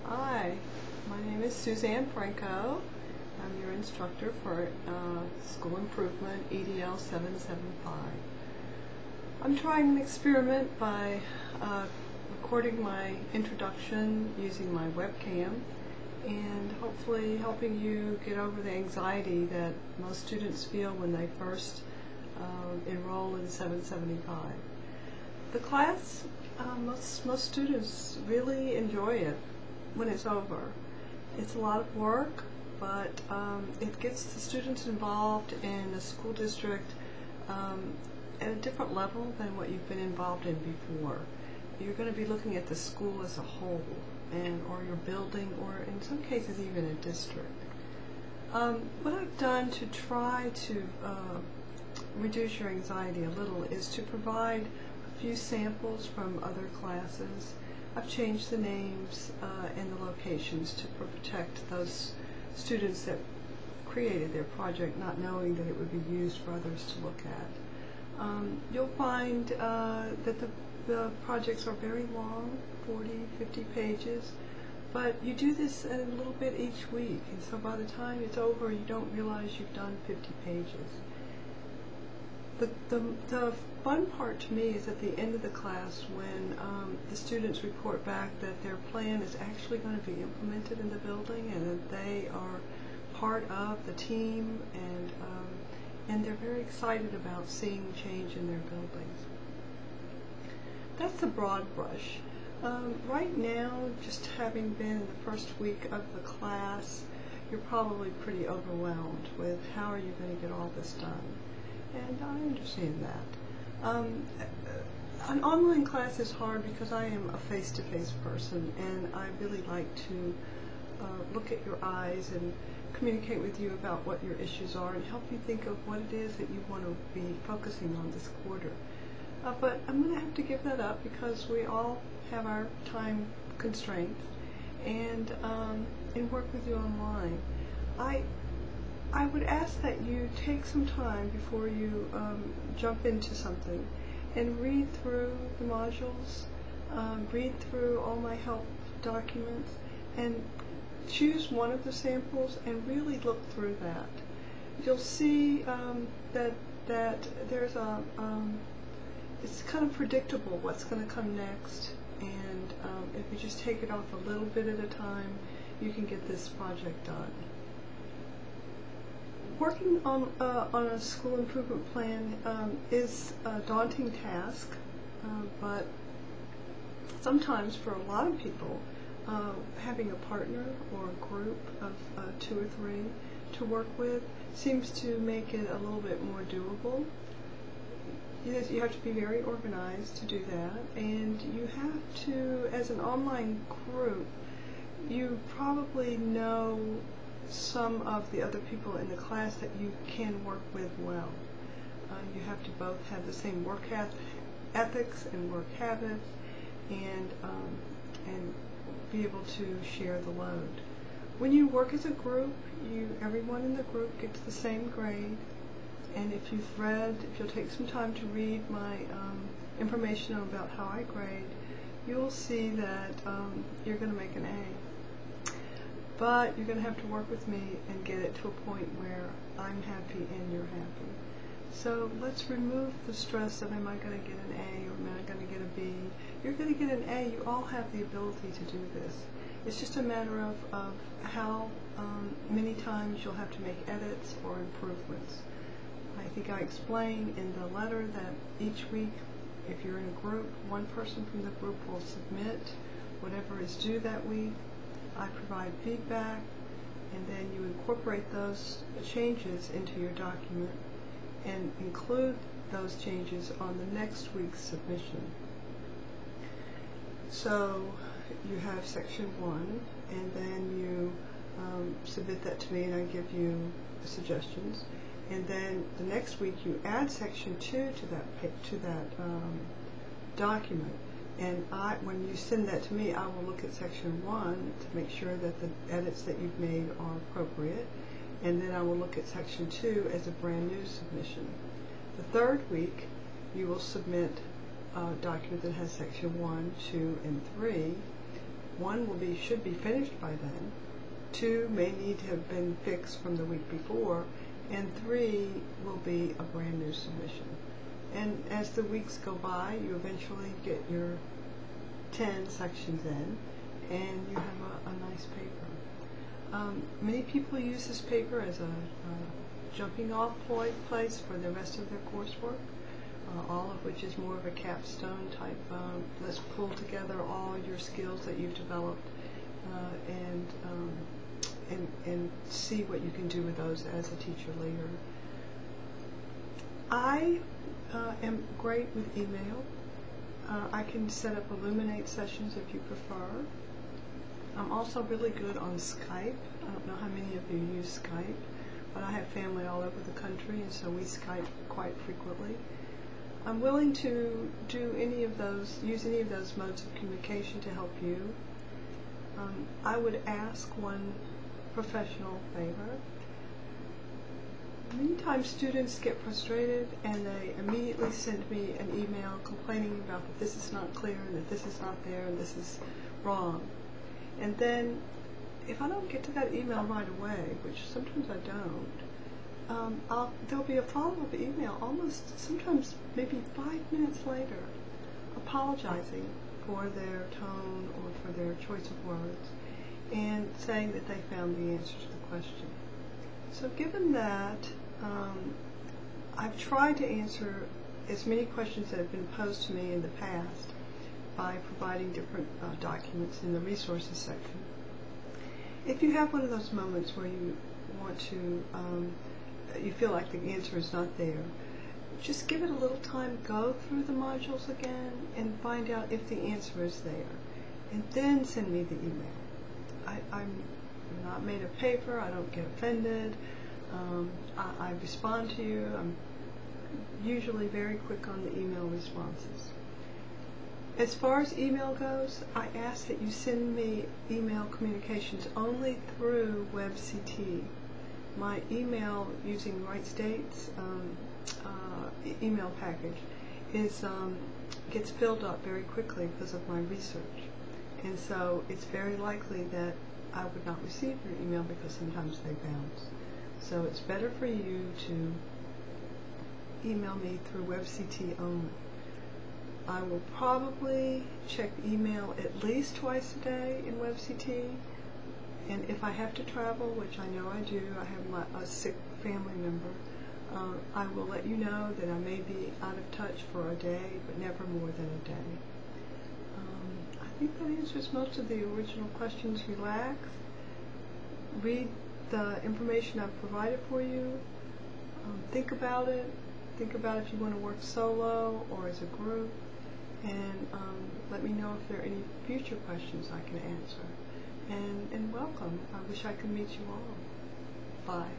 Hi, my name is Suzanne Franco. I'm your instructor for School Improvement EDL775. I'm trying an experiment by recording my introduction using my webcam and hopefully helping you get over the anxiety that most students feel when they first enroll in 775. The class, most students really enjoy it when it's over. It's a lot of work, but it gets the students involved in the school district at a different level than what you've been involved in before. You're going to be looking at the school as a whole, or your building, or in some cases even a district. What I've done to try to reduce your anxiety a little is to provide a few samples from other classes. I've changed the names and the locations to protect those students that created their project, not knowing that it would be used for others to look at. You'll find that the projects are very long, 40, 50 pages, but you do this a little bit each week, and so by the time it's over, you don't realize you've done 50 pages. The fun part to me is at the end of the class when the students report back that their plan is actually going to be implemented in the building and that they are part of the team, and they're very excited about seeing change in their buildings. That's the broad brush. Right now, just having been in the first week of the class, you're probably pretty overwhelmed with how are you going to get all this done. And I understand that. An online class is hard because I am a face-to-face person, and I really like to look at your eyes and communicate with you about what your issues are and help you think of what it is that you want to be focusing on this quarter. But I'm going to have to give that up because we all have our time constraints, and work with you online. I would ask that you take some time before you jump into something and read through the modules, read through all my help documents, and choose one of the samples and really look through that. You'll see that there's it's kind of predictable what's going to come next, and if you just take it off a little bit at a time, you can get this project done. Working on a school improvement plan is a daunting task, but sometimes for a lot of people, having a partner or a group of 2 or 3 to work with seems to make it a little bit more doable. You have to be very organized to do that, and you have to, as an online group, you probably know some of the other people in the class that you can work with well. You have to both have the same work ethics and work habits, and be able to share the load. When you work as a group, everyone in the group gets the same grade, and if you'll take some time to read my information about how I grade, you'll see that you're going to make an A. But you're going to have to work with me and get it to a point where I'm happy and you're happy. So let's remove the stress of am I going to get an A or am I going to get a B. You're going to get an A. You all have the ability to do this. It's just a matter of how many times you'll have to make edits or improvements. I think I explained in the letter that each week, if you're in a group, one person from the group will submit whatever is due that week. I provide feedback, and then you incorporate those changes into your document and include those changes on the next week's submission. So you have section 1, and then you submit that to me and I give you suggestions. And then the next week you add section 2 to that document. And when you send that to me, I will look at section 1 to make sure that the edits that you've made are appropriate. And then I will look at section 2 as a brand new submission. The third week, you will submit a document that has section 1, 2, and 3. one should be finished by then, 2 may need to have been fixed from the week before, and 3 will be a brand new submission. And as the weeks go by, you eventually get your 10 sections in, and you have a nice paper. Many people use this paper as a jumping off place for the rest of their coursework, all of which is more of a capstone type. Let's pull together all your skills that you've developed and see what you can do with those as a teacher later. I am great with email. I can set up Illuminate sessions if you prefer. I'm also really good on Skype. I don't know how many of you use Skype, but I have family all over the country, and so we Skype quite frequently. I'm willing to do use any of those modes of communication to help you. I would ask one professional favor. Many times students get frustrated and they immediately send me an email complaining about that this is not clear and that this is not there and this is wrong. And then if I don't get to that email right away, which sometimes I don't, there'll be a follow-up email almost sometimes maybe 5 minutes later apologizing for their tone or for their choice of words and saying that they found the answer to the question. So given that, I've tried to answer as many questions that have been posed to me in the past by providing different documents in the resources section. If you have one of those moments where you want to, you feel like the answer is not there, just give it a little time, go through the modules again, and find out if the answer is there. And then send me the email. I'm not made of paper, I don't get offended, I respond to you, I'm usually very quick on the email responses. As far as email goes, I ask that you send me email communications only through WebCT. My email using Right State's email package gets filled up very quickly because of my research. And so it's very likely that I would not receive your email because sometimes they bounce. So it's better for you to email me through WebCT only. I will probably check email at least twice a day in WebCT, and if I have to travel, which I know I do, I have a sick family member, I will let you know that I may be out of touch for a day, but never more than a day. I think that answers most of the original questions. Relax, read the information I've provided for you, think about it, think about if you want to work solo or as a group, and let me know if there are any future questions I can answer. And welcome. I wish I could meet you all. Bye.